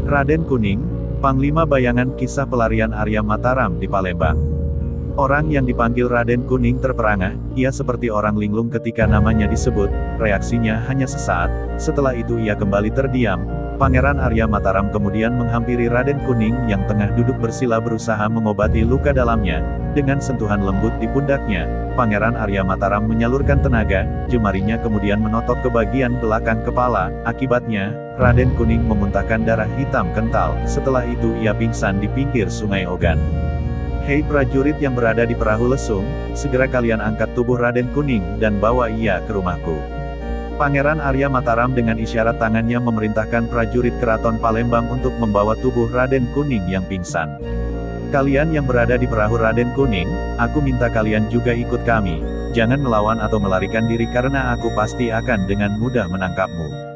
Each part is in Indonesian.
Raden Kuning, Panglima Bayangan Kisah Pelarian Arya Mataram di Palembang. Orang yang dipanggil Raden Kuning terperangah, ia seperti orang linglung ketika namanya disebut, reaksinya hanya sesaat, setelah itu ia kembali terdiam. Pangeran Arya Mataram kemudian menghampiri Raden Kuning yang tengah duduk bersila berusaha mengobati luka dalamnya. Dengan sentuhan lembut di pundaknya, Pangeran Arya Mataram menyalurkan tenaga, jemarinya kemudian menotok ke bagian belakang kepala, akibatnya, Raden Kuning memuntahkan darah hitam kental, setelah itu ia pingsan di pinggir Sungai Ogan. Hei prajurit yang berada di perahu lesung, segera kalian angkat tubuh Raden Kuning dan bawa ia ke rumahku. Pangeran Arya Mataram dengan isyarat tangannya memerintahkan prajurit Keraton Palembang untuk membawa tubuh Raden Kuning yang pingsan. Kalian yang berada di perahu Raden Kuning, aku minta kalian juga ikut kami. Jangan melawan atau melarikan diri karena aku pasti akan dengan mudah menangkapmu.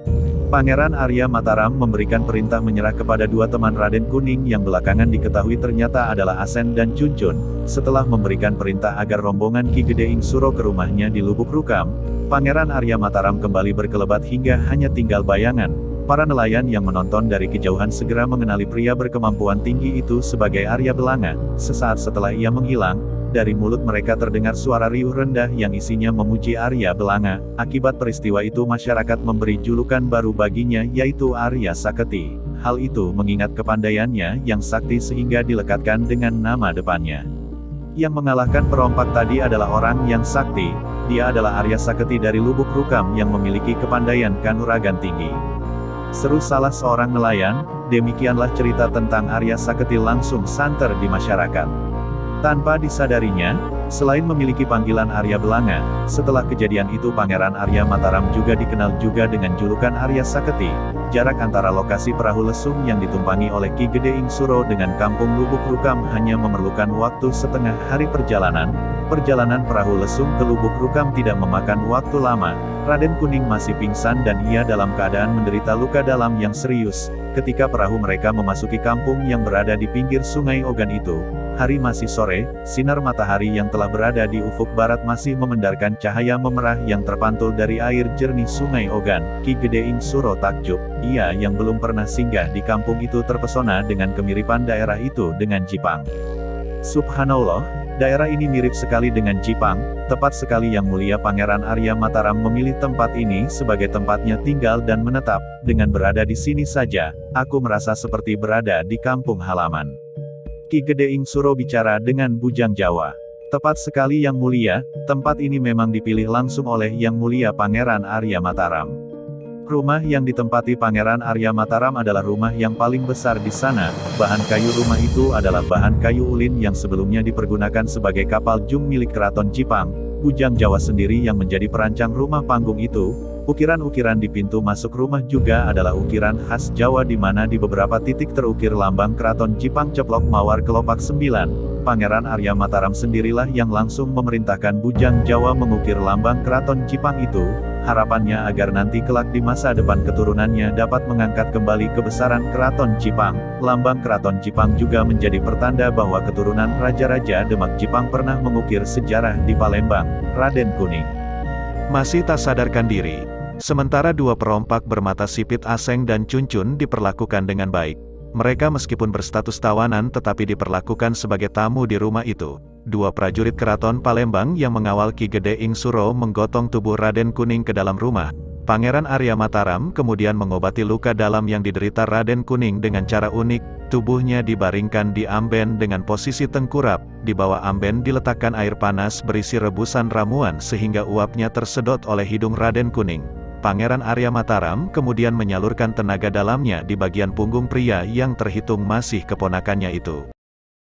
Pangeran Arya Mataram memberikan perintah menyerah kepada dua teman Raden Kuning yang belakangan diketahui ternyata adalah Asen dan Cuncun. Setelah memberikan perintah agar rombongan Ki Gede Ing Suro ke rumahnya di Lubuk Rukam, Pangeran Arya Mataram kembali berkelebat hingga hanya tinggal bayangan. Para nelayan yang menonton dari kejauhan segera mengenali pria berkemampuan tinggi itu sebagai Arya Belanga. Sesaat setelah ia menghilang, dari mulut mereka terdengar suara riuh rendah yang isinya memuji Arya Belanga. Akibat peristiwa itu masyarakat memberi julukan baru baginya yaitu Arya Saketi. Hal itu mengingat kepandaiannya yang sakti sehingga dilekatkan dengan nama depannya. Yang mengalahkan perompak tadi adalah orang yang sakti, dia adalah Arya Saketi dari Lubuk Rukam yang memiliki kepandaian kanuragan tinggi. Seru salah seorang nelayan, demikianlah cerita tentang Arya Saketi langsung santer di masyarakat. Tanpa disadarinya, selain memiliki panggilan Arya Belanga, setelah kejadian itu Pangeran Arya Mataram juga dikenal juga dengan julukan Arya Saketi. Jarak antara lokasi perahu lesung yang ditumpangi oleh Ki Gede Ing Suro dengan kampung Lubuk Rukam hanya memerlukan waktu setengah hari perjalanan. Perjalanan perahu lesung ke Lubuk Rukam tidak memakan waktu lama. Raden Kuning masih pingsan dan ia dalam keadaan menderita luka dalam yang serius. Ketika perahu mereka memasuki kampung yang berada di pinggir Sungai Ogan itu, hari masih sore, sinar matahari yang telah berada di ufuk barat masih memendarkan cahaya memerah yang terpantul dari air jernih Sungai Ogan. Ki Gede Ing Suro takjub, ia yang belum pernah singgah di kampung itu terpesona dengan kemiripan daerah itu dengan Jipang. Subhanallah, daerah ini mirip sekali dengan Jipang, tepat sekali Yang Mulia Pangeran Arya Mataram memilih tempat ini sebagai tempatnya tinggal dan menetap. Dengan berada di sini saja, aku merasa seperti berada di kampung halaman. Ki Gede Ing Suro bicara dengan bujang Jawa. Tepat sekali Yang Mulia, tempat ini memang dipilih langsung oleh Yang Mulia Pangeran Arya Mataram. Rumah yang ditempati Pangeran Arya Mataram adalah rumah yang paling besar di sana. Bahan kayu rumah itu adalah bahan kayu ulin yang sebelumnya dipergunakan sebagai kapal jung milik Keraton Jipang. Bujang Jawa sendiri yang menjadi perancang rumah panggung itu. Ukiran-ukiran di pintu masuk rumah juga adalah ukiran khas Jawa di mana di beberapa titik terukir lambang Keraton Jipang Ceplok Mawar Kelopak 9. Pangeran Arya Mataram sendirilah yang langsung memerintahkan Bujang Jawa mengukir lambang Keraton Jipang itu. Harapannya agar nanti kelak di masa depan keturunannya dapat mengangkat kembali kebesaran Keraton Jipang. Lambang Keraton Jipang juga menjadi pertanda bahwa keturunan Raja-Raja Demak Jipang pernah mengukir sejarah di Palembang. Raden Kuning masih tak sadarkan diri. Sementara dua perompak bermata sipit Aseng dan Cuncun diperlakukan dengan baik. Mereka meskipun berstatus tawanan tetapi diperlakukan sebagai tamu di rumah itu. Dua prajurit Keraton Palembang yang mengawal Ki Gede Ing Suro menggotong tubuh Raden Kuning ke dalam rumah. Pangeran Arya Mataram kemudian mengobati luka dalam yang diderita Raden Kuning dengan cara unik. Tubuhnya dibaringkan di amben dengan posisi tengkurap. Di bawah amben diletakkan air panas berisi rebusan ramuan sehingga uapnya tersedot oleh hidung Raden Kuning. Pangeran Arya Mataram kemudian menyalurkan tenaga dalamnya di bagian punggung pria yang terhitung masih keponakannya itu.